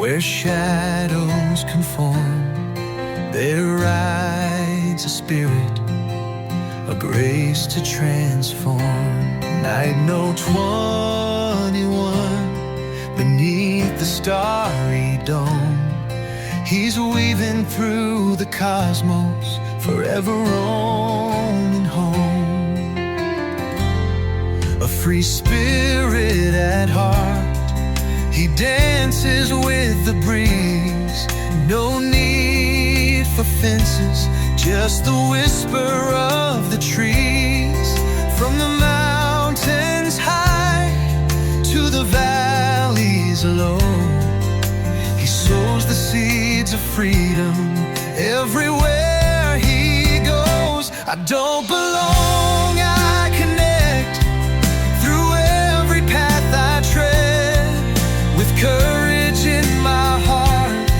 where shadows conform. There rides a spirit, a grace to transform. Night note 21, beneath the starry dome, he's weaving through the cosmos, forever roaming home. A free spirit at heart, he dances with the breeze. No need for fences, just the whisper of the trees. From the mountains high to the valleys low, he sows the seeds of freedom everywhere he goes. I don't belong, I connect through every path I tread. With courage in my heart,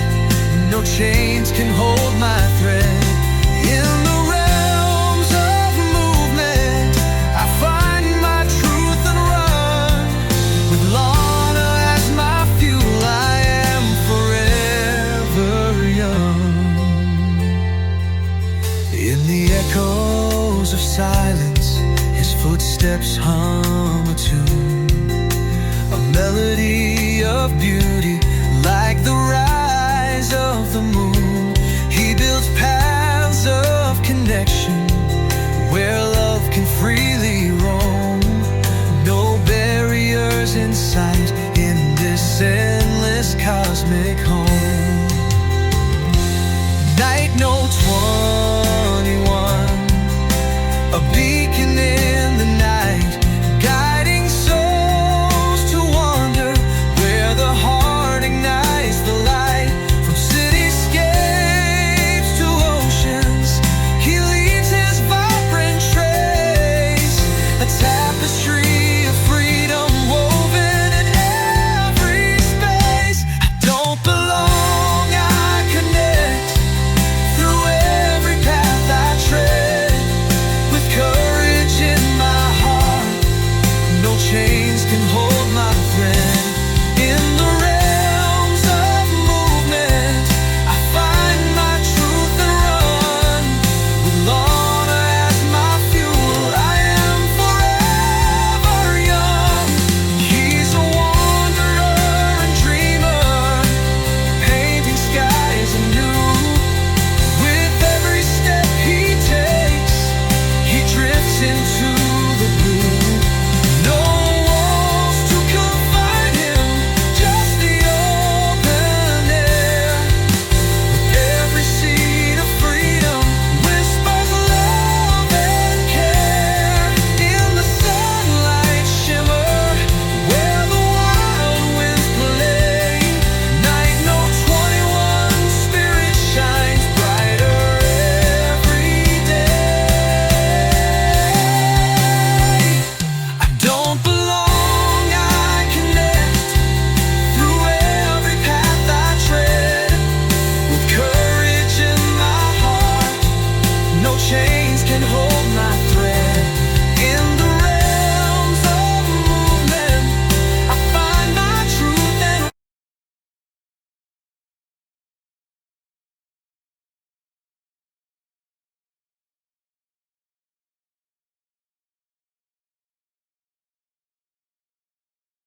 no chains can hold my thread. In the realms of movement, I find my truth and run. With Lana as my fuel, I am forever young. In the echoes of silence, his footsteps hum a tune, a melody of beauty, like the rise of the moon. He builds paths of connection where love can freely roam. No barriers in sight in this endless cosmic home.